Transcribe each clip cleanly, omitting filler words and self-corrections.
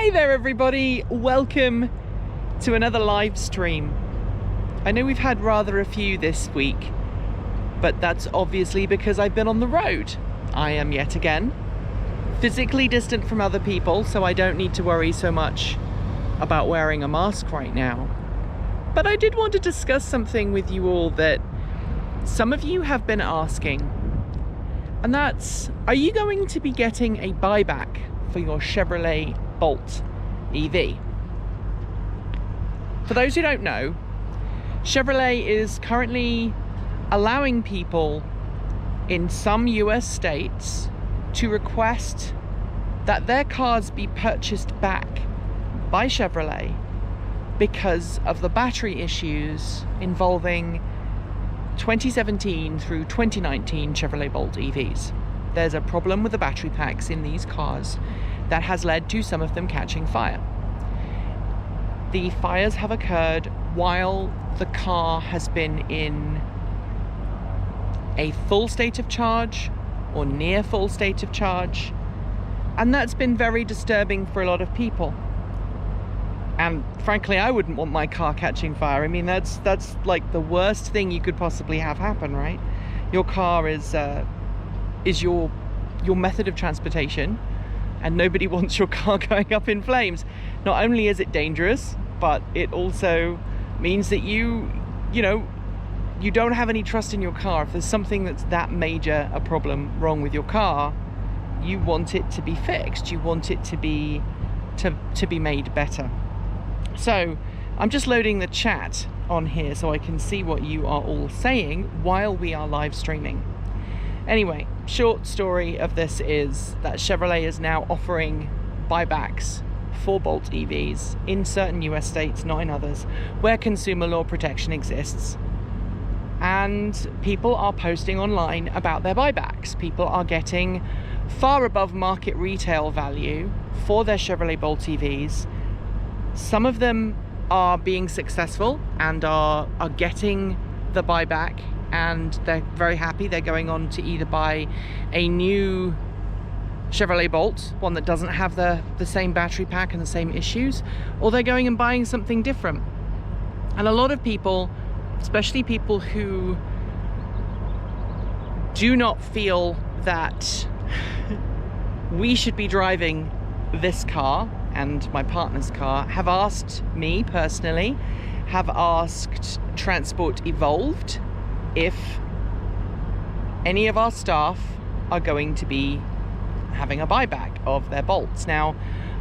Hey there everybody, welcome to another live stream. I know we've had rather a few this week, but that's obviously because I've been on the road. I am yet again physically distant from other people, so I don't need to worry so much about wearing a mask right now. But I did want to discuss something with you all that some of you have been asking, and that's, are you going to be getting a buyback for your Chevrolet Bolt EV? For those who don't know, Chevrolet is currently allowing people in some US states to request that their cars be purchased back by Chevrolet because of the battery issues involving 2017 through 2019 Chevrolet Bolt EVs. There's a problem with the battery packs in these cars that has led to some of them catching fire. The fires have occurred while the car has been in a full state of charge or near full state of charge, and that's been very disturbing for a lot of people. And frankly, I wouldn't want my car catching fire. I mean, that's like the worst thing you could possibly have happen, right? Your car is your method of transportation, and nobody wants your car going up in flames. Not only is it dangerous, but it also means that you don't have any trust in your car. If there's something that's that major a problem wrong with your car, you want it to be fixed. You want it to be made better. So I'm just loading the chat on here so I can see what you are all saying while we are live streaming. Anyway, short story of this is that Chevrolet is now offering buybacks for Bolt EVs in certain US states, not in others, where consumer law protection exists. And people are posting online about their buybacks. People are getting far above market retail value for their Chevrolet Bolt EVs. Some of them are being successful and are getting the buyback, and they're very happy. They're going on to either buy a new Chevrolet Bolt, one that doesn't have the same battery pack and the same issues, or they're going and buying something different. And a lot of people, especially people who do not feel that we should be driving this car and my partner's car, have asked me personally, have asked Transport Evolved if any of our staff are going to be having a buyback of their Bolts. Now,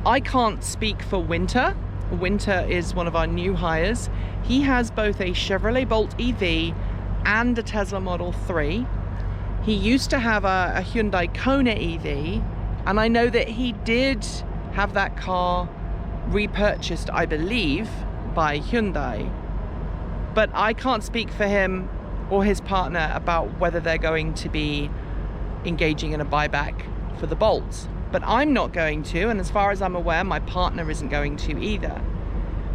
I can't speak for Winter. Winter is one of our new hires. He has both a Chevrolet Bolt EV and a Tesla Model 3. He used to have a Hyundai Kona EV, and I know that he did have that car repurchased, I believe, by Hyundai. But I can't speak for him or his partner about whether they're going to be engaging in a buyback for the Bolts. But I'm not going to, and as far as I'm aware, my partner isn't going to either.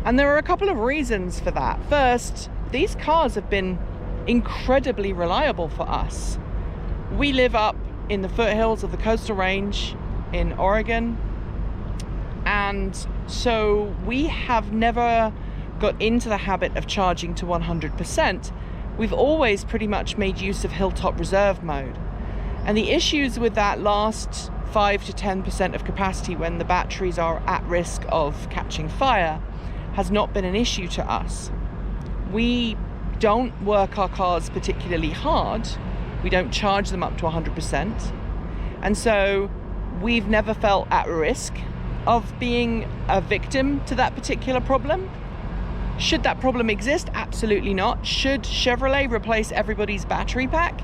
And there are a couple of reasons for that. First, these cars have been incredibly reliable for us. We live up in the foothills of the Coastal Range in Oregon, and so we have never got into the habit of charging to 100%. We've always pretty much made use of Hilltop Reserve mode. And the issues with that last 5 to 10% of capacity when the batteries are at risk of catching fire has not been an issue to us. We don't work our cars particularly hard. We don't charge them up to 100%. And so we've never felt at risk of being a victim to that particular problem. Should that problem exist? Absolutely not. Should Chevrolet replace everybody's battery pack?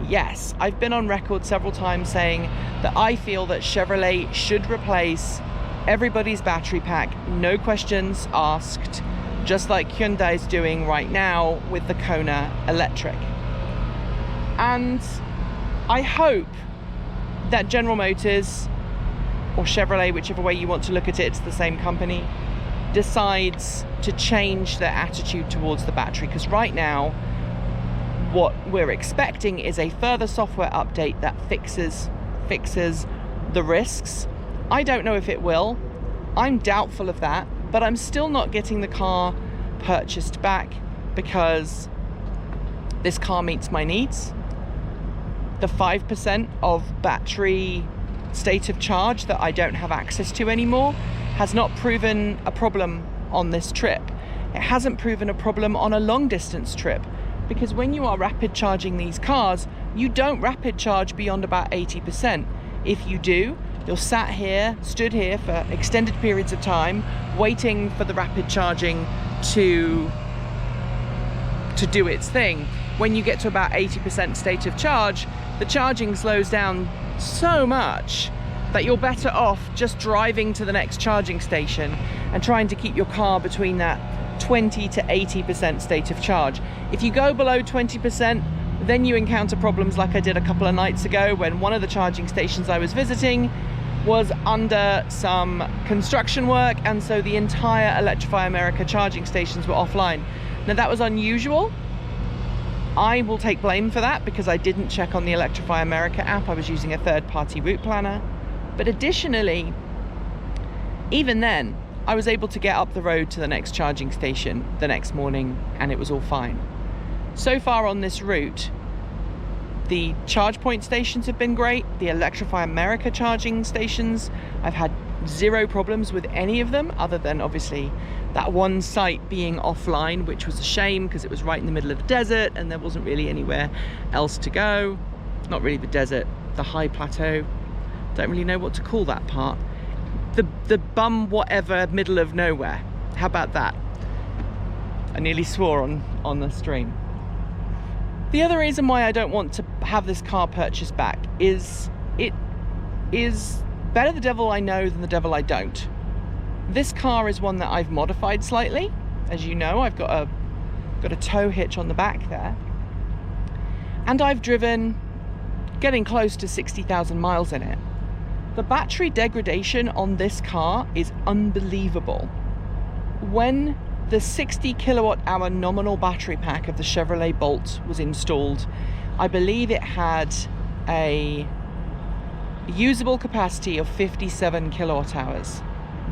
Yes. I've been on record several times saying that I feel that Chevrolet should replace everybody's battery pack, no questions asked, just like Hyundai's doing right now with the Kona Electric. And I hope that General Motors or Chevrolet, whichever way you want to look at it, it's the same company, decides to change their attitude towards the battery. Because right now, what we're expecting is a further software update that fixes the risks. I don't know if it will. I'm doubtful of that, but I'm still not getting the car purchased back because this car meets my needs. The 5% of battery state of charge that I don't have access to anymore has not proven a problem on this trip. It hasn't proven a problem on a long distance trip, because when you are rapid charging these cars, you don't rapid charge beyond about 80%. If you do, you're stood here for extended periods of time, waiting for the rapid charging to do its thing. When you get to about 80% state of charge, the charging slows down so much that you're better off just driving to the next charging station and trying to keep your car between that 20 to 80% state of charge. If you go below 20%, then you encounter problems like I did a couple of nights ago when one of the charging stations I was visiting was under some construction work, and so the entire Electrify America charging stations were offline. Now that was unusual. I will take blame for that because I didn't check on the Electrify America app. I was using a third-party route planner. But additionally, even then, I was able to get up the road to the next charging station the next morning and it was all fine. So far on this route, the charge point stations have been great. The Electrify America charging stations, I've had zero problems with any of them, other than obviously that one site being offline, which was a shame because it was right in the middle of the desert and there wasn't really anywhere else to go. Not really the desert, the high plateau. Don't really know what to call that part. The bum whatever middle of nowhere. How about that? I nearly swore on the stream. The other reason why I don't want to have this car purchased back is it is better the devil I know than the devil I don't. This car is one that I've modified slightly. As you know, I've got a tow hitch on the back there. And I've driven getting close to 60,000 miles in it. The battery degradation on this car is unbelievable. When the 60 kilowatt hour nominal battery pack of the Chevrolet Bolt was installed, I believe it had a usable capacity of 57 kilowatt hours.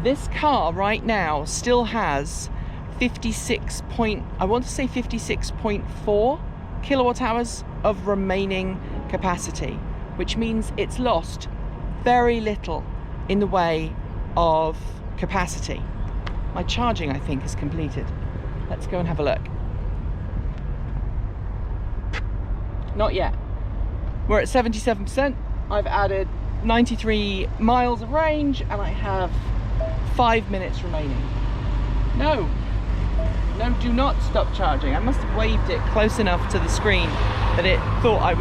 This car right now still has 56.4 kilowatt hours of remaining capacity, which means it's lost very little in the way of capacity. My charging, I think, is completed. Let's go and have a look. Not yet. We're at 77%. I've added 93 miles of range and I have 5 minutes remaining. No, do not stop charging. I must have waved it close enough to the screen that it thought I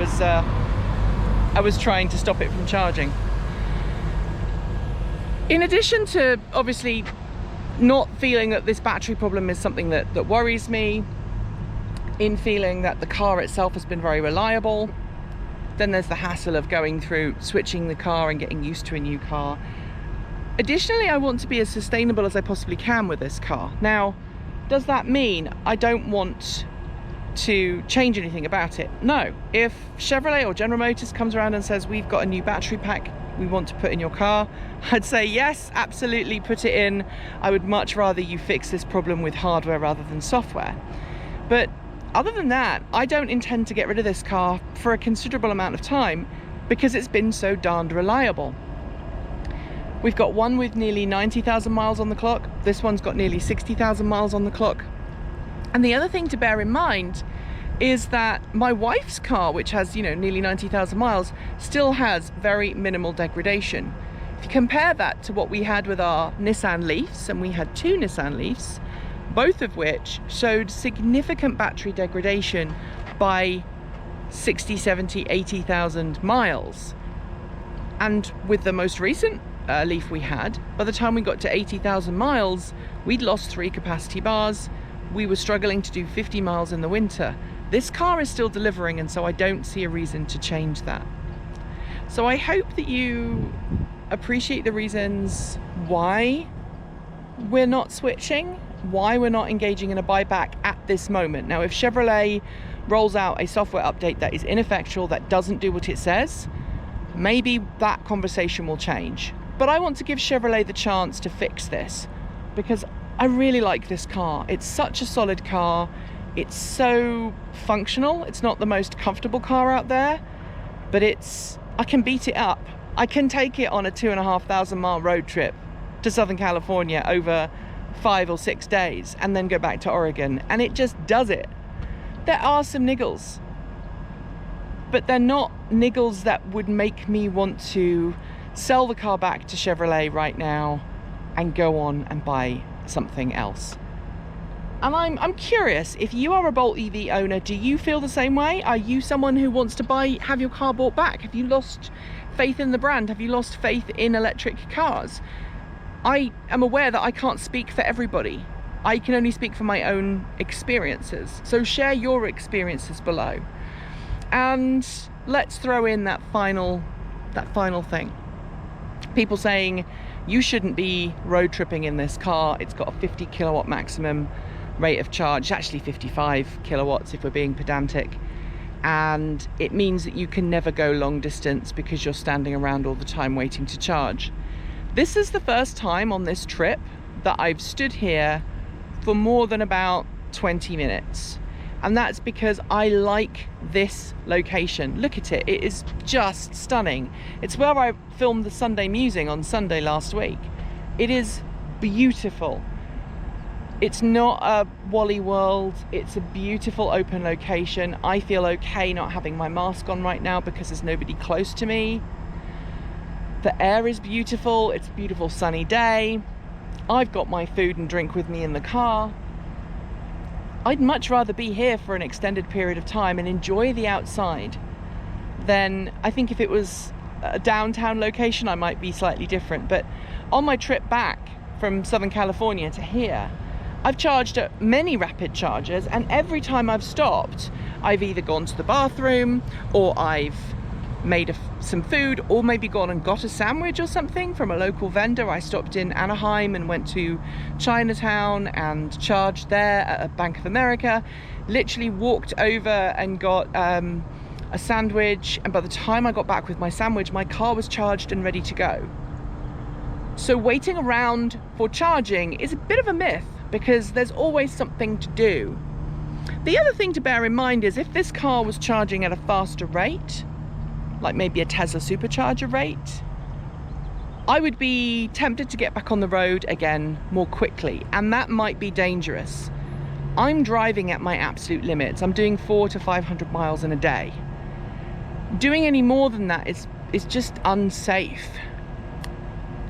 was trying to stop it from charging. In addition to obviously not feeling that this battery problem is something that worries me, in feeling that the car itself has been very reliable, then there's the hassle of going through switching the car and getting used to a new car. Additionally, I want to be as sustainable as I possibly can with this car. Now, does that mean I don't want to change anything about it? No. If Chevrolet or General Motors comes around and says, we've got a new battery pack we want to put in your car, I'd say yes, absolutely, put it in. I would much rather you fix this problem with hardware rather than software. But other than that, I don't intend to get rid of this car for a considerable amount of time because it's been so darned reliable. We've got one with nearly 90,000 miles on the clock. This one's got nearly 60,000 miles on the clock. And the other thing to bear in mind is that my wife's car, which has, nearly 90,000 miles, still has very minimal degradation. If you compare that to what we had with our Nissan Leafs, and we had 2 Nissan Leafs, both of which showed significant battery degradation by 60, 70, 80,000 miles. And with the most recent Leaf we had, by the time we got to 80,000 miles, we'd lost 3 capacity bars. We were struggling to do 50 miles in the winter. This car is still delivering, and so I don't see a reason to change that. So I hope that you appreciate the reasons why we're not switching, why we're not engaging in a buyback at this moment. Now, if Chevrolet rolls out a software update that is ineffectual, that doesn't do what it says, maybe that conversation will change. But I want to give Chevrolet the chance to fix this because I really like this car. It's such a solid car. It's so functional. It's not the most comfortable car out there, but I can beat it up. I can take it on a 2,500 mile road trip to Southern California over 5 or 6 days and then go back to Oregon, and it just does it. There are some niggles, but they're not niggles that would make me want to sell the car back to Chevrolet right now and go on and buy something else. And I'm curious, if you are a Bolt EV owner, do you feel the same way? Are you someone who wants to have your car bought back? Have you lost faith in the brand? Have you lost faith in electric cars? I am aware that I can't speak for everybody. I can only speak for my own experiences. So share your experiences below. And let's throw in that final thing. People saying you shouldn't be road tripping in this car. It's got a 50 kilowatt maximum rate of charge. It's actually 55 kilowatts if we're being pedantic. And it means that you can never go long distance because you're standing around all the time waiting to charge. This is the first time on this trip that I've stood here for more than about 20 minutes. And that's because I like this location. Look at it, it is just stunning. It's where I filmed the Sunday Musing on Sunday last week. It is beautiful. It's not a Wally World, it's a beautiful open location. I feel okay not having my mask on right now because there's nobody close to me. The air is beautiful, it's a beautiful sunny day. I've got my food and drink with me in the car. I'd much rather be here for an extended period of time and enjoy the outside than, I think if it was a downtown location I might be slightly different. But on my trip back from Southern California to here, I've charged at many rapid chargers, and every time I've stopped, I've either gone to the bathroom or I've made some food, or maybe gone and got a sandwich or something from a local vendor. I stopped in Anaheim and went to Chinatown and charged there at a Bank of America. Literally walked over and got a sandwich, and by the time I got back with my sandwich, my car was charged and ready to go. So waiting around for charging is a bit of a myth because there's always something to do. The other thing to bear in mind is if this car was charging at a faster rate, like maybe a Tesla supercharger rate, I would be tempted to get back on the road again more quickly, and that might be dangerous. I'm driving at my absolute limits. I'm doing 400 to 500 miles in a day. Doing any more than that is just unsafe.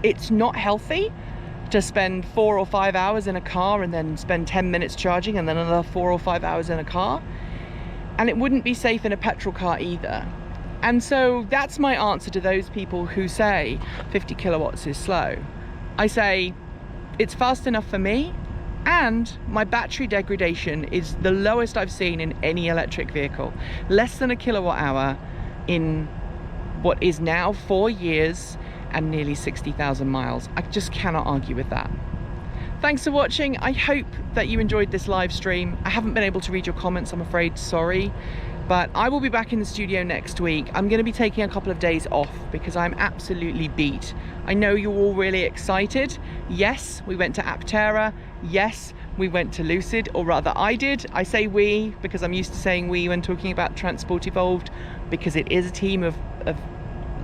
It's not healthy to spend 4 or 5 hours in a car and then spend 10 minutes charging and then another 4 or 5 hours in a car. And it wouldn't be safe in a petrol car either. And so that's my answer to those people who say 50 kilowatts is slow. I say it's fast enough for me, and my battery degradation is the lowest I've seen in any electric vehicle. Less than a kilowatt hour in what is now 4 years and nearly 60,000 miles. I just cannot argue with that. Thanks for watching. I hope that you enjoyed this live stream. I haven't been able to read your comments, I'm afraid, sorry. But I will be back in the studio next week. I'm going to be taking a couple of days off because I'm absolutely beat. I know you're all really excited. Yes, we went to Aptera. Yes, we went to Lucid, or rather I did. I say we because I'm used to saying we when talking about Transport Evolved, because it is a team of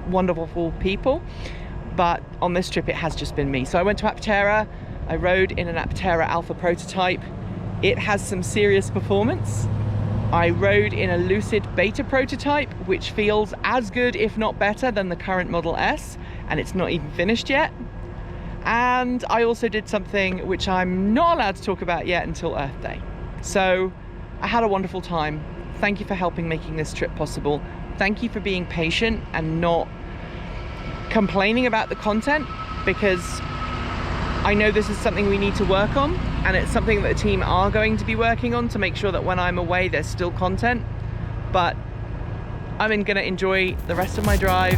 wonderful people. But on this trip it has just been me. So I went to Aptera. I rode in an Aptera Alpha prototype. It has some serious performance. I rode in a Lucid Beta prototype, which feels as good, if not better, than the current Model S, and it's not even finished yet. And I also did something which I'm not allowed to talk about yet until Earth Day. So I had a wonderful time. Thank you for helping making this trip possible. Thank you for being patient and not complaining about the content, because I know this is something we need to work on, and it's something that the team are going to be working on to make sure that when I'm away there's still content. But I'm going to enjoy the rest of my drive.